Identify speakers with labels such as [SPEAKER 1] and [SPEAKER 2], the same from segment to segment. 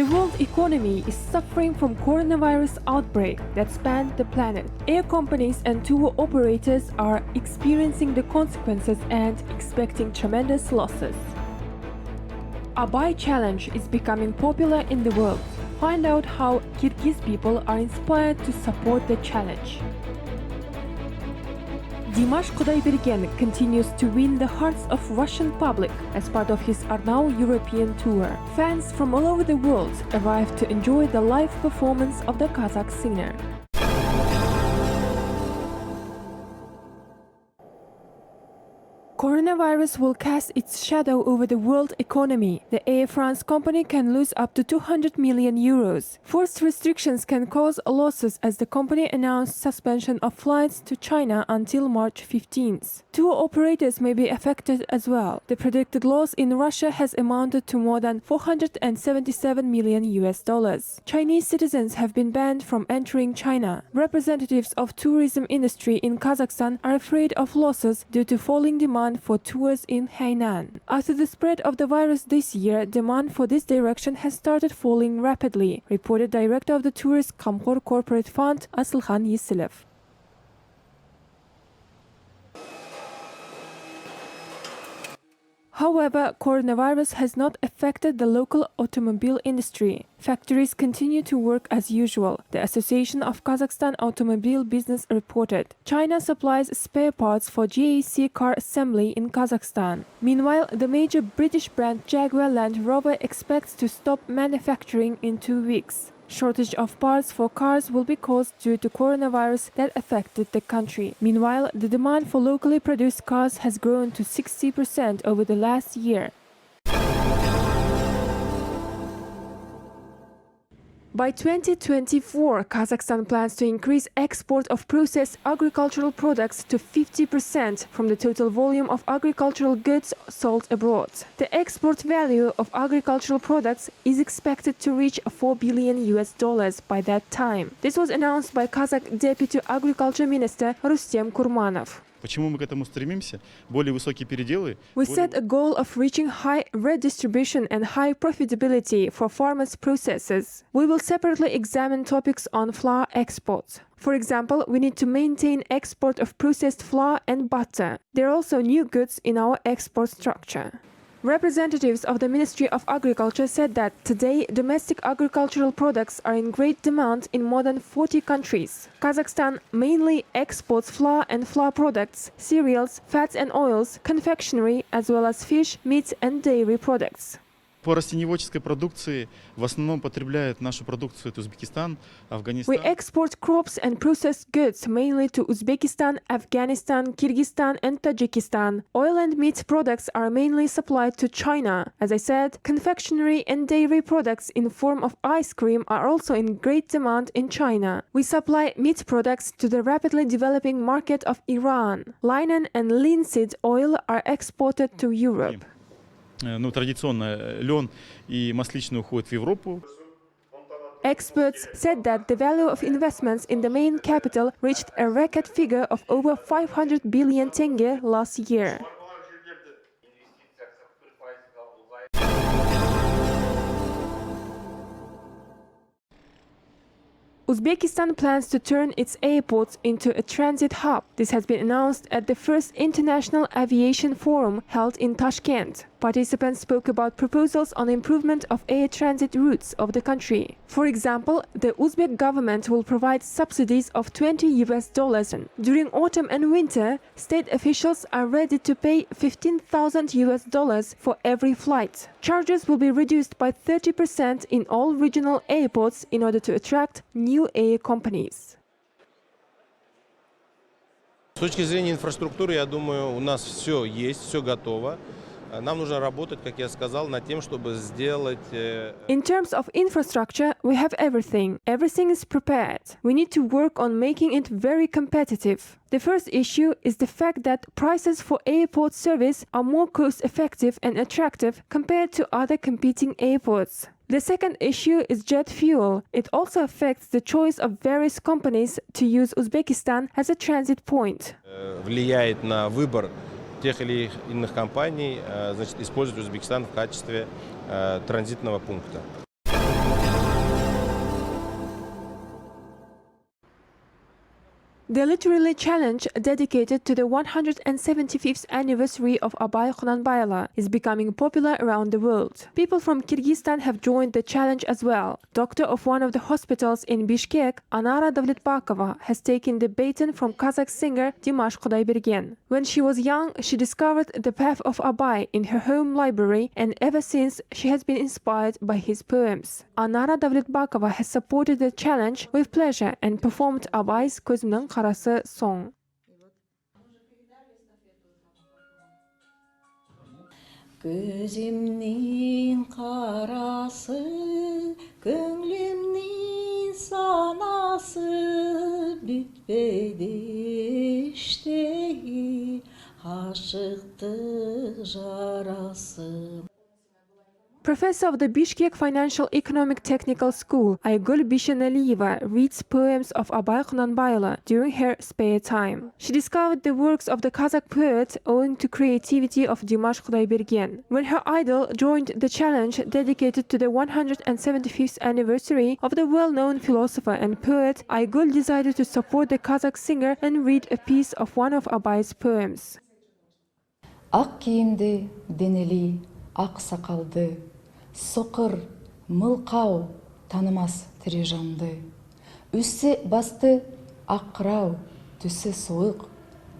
[SPEAKER 1] world economy is suffering from coronavirus outbreak that spanned the planet. Air companies and tour operators are experiencing the consequences and expecting tremendous losses. Abai challenge is becoming popular in the world. Find out how Kyrgyz people are inspired to support the challenge. Dimash Kudaibergen continues to win the hearts of Russian public as part of his Arnau European tour. Fans from all over the world arrive to enjoy the live performance of the Kazakh singer. Coronavirus will cast its shadow over the world economy. The Air France company can lose up to 200 million euros. Forced restrictions can cause losses as the company announced suspension of flights to China until March 15th. Tour operators may be affected as well. The predicted loss in Russia has amounted to more than 477 million US dollars. Chinese citizens have been banned from entering China. Representatives of tourism industry in Kazakhstan are afraid of losses due to falling demand for tours in Hainan. After the spread of the virus this year, demand for this direction has started falling rapidly, reported Director of the Tourist Kamkor Corporate Fund Asylhan Yesilov. However, coronavirus has not affected the local automobile industry. Factories continue to work as usual, the Association of Kazakhstan Automobile Business reported. China supplies spare parts for GAC car assembly in Kazakhstan. Meanwhile, the major British brand Jaguar Land Rover expects to stop manufacturing in 2 weeks. Shortage of parts for cars will be caused due to coronavirus that affected the country. Meanwhile, the demand for locally produced cars has grown to 60% over the last year. By 2024, Kazakhstan plans to increase export of processed agricultural products to 50% from the total volume of agricultural goods sold abroad. The export value of agricultural products is expected to reach 4 billion US dollars by that time. This was announced by Kazakh Deputy Agriculture Minister Rustem Kurmanov.
[SPEAKER 2] Почему мы к этому стремимся? Более высокие переделы.
[SPEAKER 1] We set a goal of reaching high redistribution and high profitability for farmers' processes. We will separately examine topics on flour exports. For example, we need to maintain export of processed flour and butter. There are also new goods in our export structure. Representatives of the Ministry of Agriculture said that today domestic agricultural products are in great demand in more than 40 countries. Kazakhstan mainly exports flour and flour products, cereals, fats and oils, confectionery, as well as fish, meat and dairy products.
[SPEAKER 2] По растениеводческой продукции в основном потребляют нашу продукцию это Узбекистан, Афганистан.
[SPEAKER 1] We export crops and processed goods mainly to Uzbekistan, Afghanistan, Kyrgyzstan and Tajikistan. Oil and meat products are mainly supplied to China. As I said, confectionery and dairy products in form of ice cream are also in great demand in China. We supply meat products to the rapidly developing market of Iran. Linen and linseed oil are exported to Europe.
[SPEAKER 2] Традиционно лен и масличный уходят в Европу.
[SPEAKER 1] Experts said that the value of investments in the main capital reached a record figure of over 500 billion tenge last year. Uzbekistan plans to turn its airports into a transit hub. This has been announced at the first International Aviation Forum held in Tashkent. Participants spoke about proposals on improvement of air transit routes of the country. For example, the Uzbek government will provide subsidies of $20 US. During autumn and winter, state officials are ready to pay $15,000 US for every flight. Charges will be reduced by 30% in all regional airports in order to attract new air companies.
[SPEAKER 3] С точки зрения инфраструктуры, я думаю, у нас все есть, все готово. Нам нужно работать, как я сказал, над тем, чтобы сделать...
[SPEAKER 1] In terms of infrastructure, we have everything. Everything is prepared. We need to work on making it very competitive. The first issue is the fact that prices for airport service are more cost-effective and attractive compared to other competing airports. The second issue is jet fuel. It also affects the choice of various companies to use Uzbekistan as a transit point.
[SPEAKER 3] Влияет на выбор тех или иных компаний, значит, использовать Узбекистан в качестве транзитного пункта.
[SPEAKER 1] The literary challenge, dedicated to the 175th anniversary of Abai Bayla, is becoming popular around the world. People from Kyrgyzstan have joined the challenge as well. Doctor of one of the hospitals in Bishkek, Anara Davletbakova, has taken the baton from Kazakh singer Dimash Kudaibergen. When she was young, she discovered the path of Abai in her home library, and ever since she has been inspired by his poems. Anara Davletbakova has supported the challenge with pleasure and performed Abai's Көзімнің Қарасы song.
[SPEAKER 4] Көзімнің қарасы, көңлімнің санасы, бүтпеді іштегі ғашықтық жарасы.
[SPEAKER 1] Professor of the Bishkek Financial Economic Technical School, Aygul Bishanaliyeva, reads poems of Abai Bayla during her spare time. She discovered the works of the Kazakh poet owing to creativity of Dimash Kudaibergen. When her idol joined the challenge dedicated to the 175th anniversary of the well-known philosopher and poet, Aygul decided to support the Kazakh singer and read a piece of one of Abai's poems.
[SPEAKER 4] Ақ киімді, денелі, ақ сақалды, соқыр, мылқау, танымас тірі жанды. Үсі басты ақырау, түсі суық,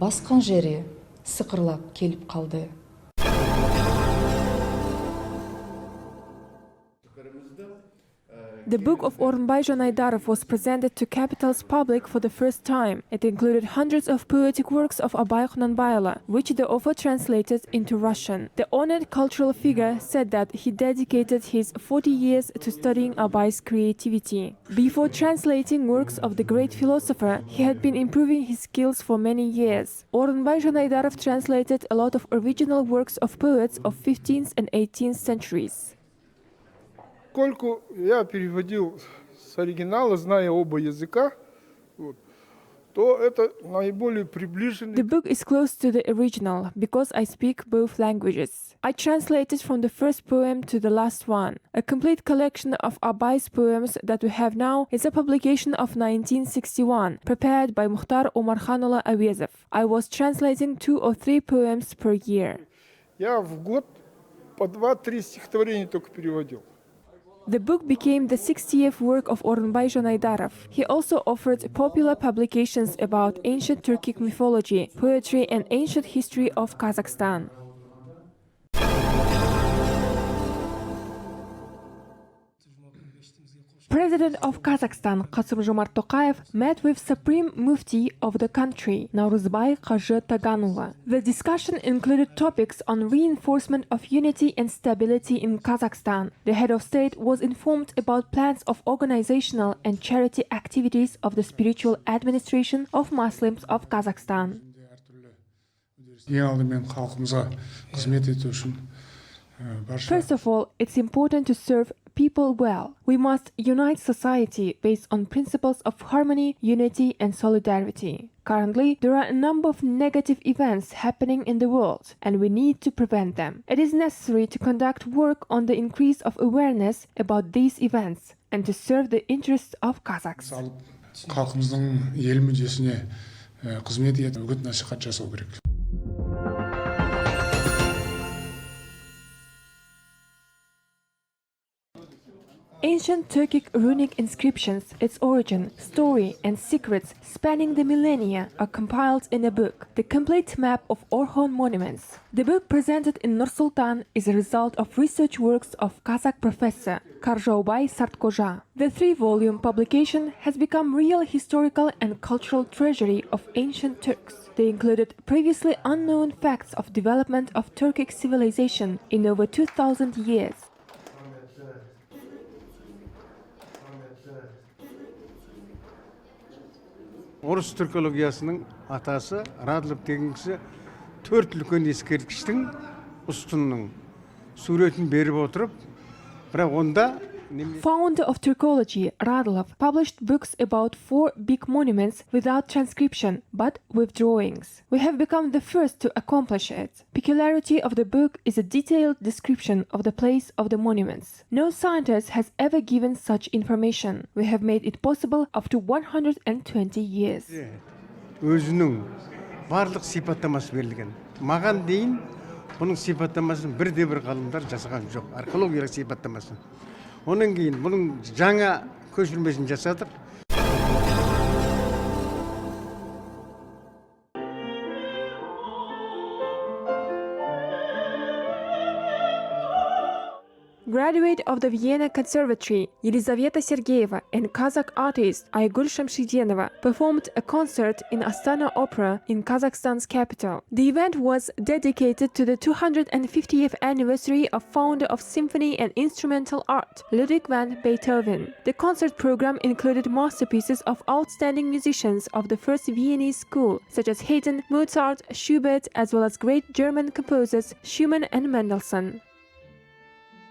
[SPEAKER 4] басқан жері сықырлап келіп қалды.
[SPEAKER 1] The book of Orkhon Jonaydarov was presented to Capital's public for the first time. It included hundreds of poetic works of Abai Bayla, which the author translated into Russian. The honored cultural figure said that he dedicated his 40 years to studying Abai's creativity. Before translating works of the great philosopher, he had been improving his skills for many years. Orkhon Jonaydarov translated a lot of original works of poets of 15th and 18th centuries.
[SPEAKER 5] Поскольку я переводил с оригинала, зная оба языка, то это наиболее приближенный.
[SPEAKER 1] The book is close to the original because I speak both languages. I translated from the first poem to the last one. A complete collection of Abai's poems that we have now is a publication of 1961, prepared by Mukhtar Omarkhanullah Avezov. I was translating 2 or 3 poems per year.
[SPEAKER 5] Я в год по 2-3 стихотворения только переводил.
[SPEAKER 1] The book became the 60th work of Orkhon Jonaydarov. He also offered popular publications about ancient Turkic mythology, poetry, and ancient history of Kazakhstan. President of Kazakhstan, Kassym-Jomart Tokayev, met with Supreme Mufti of the country, Nauruzbay Qazhi Taganullah. The discussion included topics on reinforcement of unity and stability in Kazakhstan. The head of state was informed about plans of organizational and charity activities of the spiritual administration of Muslims of Kazakhstan. First of all, it's important to serve people well. We must unite society based on principles of harmony, unity, and solidarity. Currently, there are a number of negative events happening in the world, and we need to prevent them. It is necessary to conduct work on the increase of awareness about these events and to serve the interests of Kazakhs. Ancient Turkic runic inscriptions, its origin, story, and secrets spanning the millennia are compiled in a book, the complete map of Orkhon monuments. The book presented in Nur-Sultan is a result of research works of Kazakh professor Karjobay Sartkoja. The 3-volume publication has become real historical and cultural treasury of ancient Turks. They included previously unknown facts of development of Turkic civilization in over 2,000 years.
[SPEAKER 6] Орыс түркологиясының атасы Радлов деген кісі 4 үлкен ескерткіштің ұстынның суретін беріп отырып, бірақ онда
[SPEAKER 1] Founder of Turkology, Radlov, published books about 4 big monuments without transcription, but with drawings. We have become the first to accomplish it. Peculiarity of the book is a detailed description of the place of the monuments. No scientist has ever given such information. We have made it possible after 120 years.
[SPEAKER 6] өзінің барлық сипаттамасы берілген. Маған дейін бұның сипаттамасын бірде-бір ғалымдар жасаған жоқ, археологиялық сипаттамасын. Онан кейін бұның жаңа көшірмесін жасадық.
[SPEAKER 1] Graduate of the Vienna Conservatory, Yelizaveta Sergeyeva and Kazakh artist Aygul Shamshidenova performed a concert in Astana Opera in Kazakhstan's capital. The event was dedicated to the 250th anniversary of founder of symphony and instrumental art, Ludwig van Beethoven. The concert program included masterpieces of outstanding musicians of the first Viennese school, such as Haydn, Mozart, Schubert, as well as great German composers Schumann and Mendelssohn.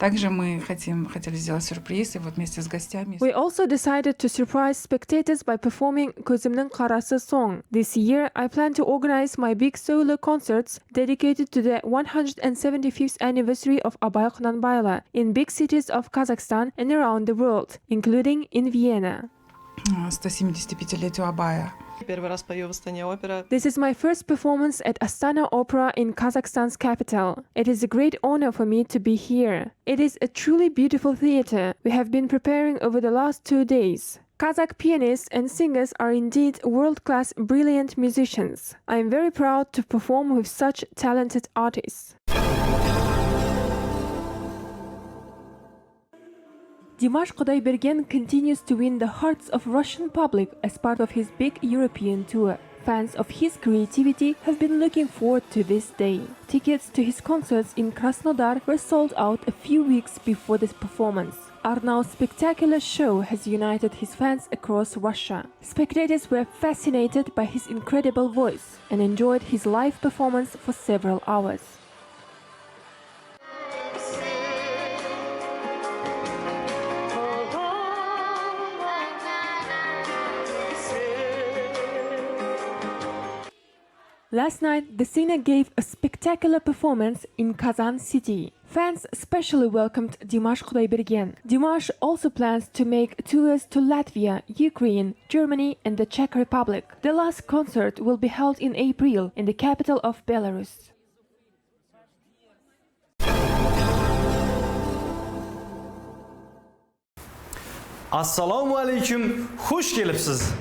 [SPEAKER 7] Также мы хотели сделать сюрприз, и вот вместе с гостями.
[SPEAKER 1] We also decided to surprise spectators by performing Közümnің Qarası song. This year, I plan to organize my big solo concerts dedicated to the 175th anniversary of Abai Bayla in big cities of Kazakhstan and around the world, including in Vienna.
[SPEAKER 7] 175-летию Абая.
[SPEAKER 8] Первый раз пою в Астане опера.
[SPEAKER 1] This is my first performance at Astana Opera in Kazakhstan's capital. It is a great honor for me to be here. It is a truly beautiful theater we have been preparing over the last 2 days. Kazakh pianists and singers are indeed world-class brilliant musicians. I am very proud to perform with such talented artists. Dimash Kudaibergen continues to win the hearts of Russian public as part of his big European tour. Fans of his creativity have been looking forward to this day. Tickets to his concerts in Krasnodar were sold out a few weeks before this performance. Arnaud's spectacular show has united his fans across Russia. Spectators were fascinated by his incredible voice and enjoyed his live performance for several hours. Last night, the singer gave a spectacular performance in Kazan city. Fans especially welcomed Dimash Kudaibergen. Dimash also plans to make tours to Latvia, Ukraine, Germany and the Czech Republic. The last concert will be held in April in the capital of Belarus.
[SPEAKER 9] Assalomu alaykum, xush kelibsiz.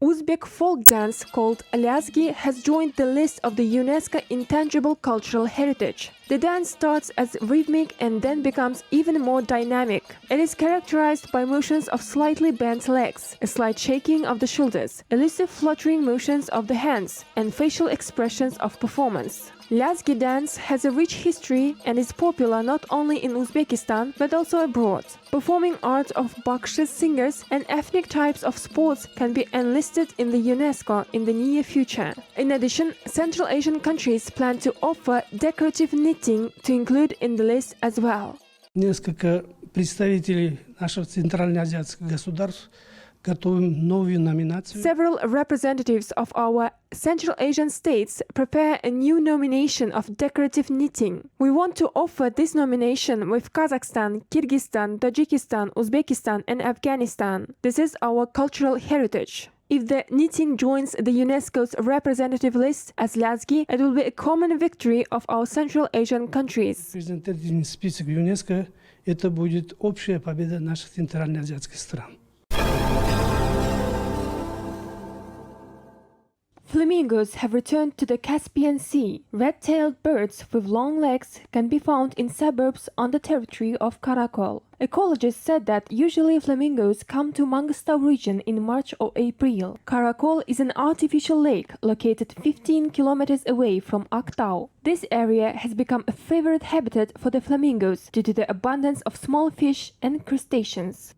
[SPEAKER 1] Uzbek folk dance called Lazgi has joined the list of the UNESCO intangible cultural heritage. The dance starts as rhythmic and then becomes even more dynamic. It is characterized by motions of slightly bent legs, a slight shaking of the shoulders, elusive fluttering motions of the hands, and facial expressions of performance. Lazgi dance has a rich history and is popular not only in Uzbekistan but also abroad. Performing art of Bakshish singers and ethnic types of sports can be enlisted in the UNESCO in the near future. In addition, Central Asian countries plan to offer decorative knitting to include in the list as well.
[SPEAKER 10] Несколько представителей наших центральноазиатских государств готовим новую номинацию.
[SPEAKER 1] Several representatives of our Central Asian states prepare a new nomination of decorative knitting. We want to offer this nomination with Kazakhstan, Kyrgyzstan, Tajikistan, Uzbekistan and Afghanistan. This is our cultural heritage. If the knitting joins the UNESCO's representative list as Lazgi, it will be a common victory of our Central Asian countries.
[SPEAKER 10] Репрезентативный список ЮНЕСКО – это будет общая победа наших центральноазиатских стран.
[SPEAKER 1] Flamingos have returned to the Caspian Sea. Red-tailed birds with long legs can be found in suburbs on the territory of Karakol. Ecologists said that usually flamingos come to Mangostau region in March or April. Karakol is an artificial lake located 15 kilometers away from Aktau. This area has become a favorite habitat for the flamingos due to the abundance of small fish and crustaceans.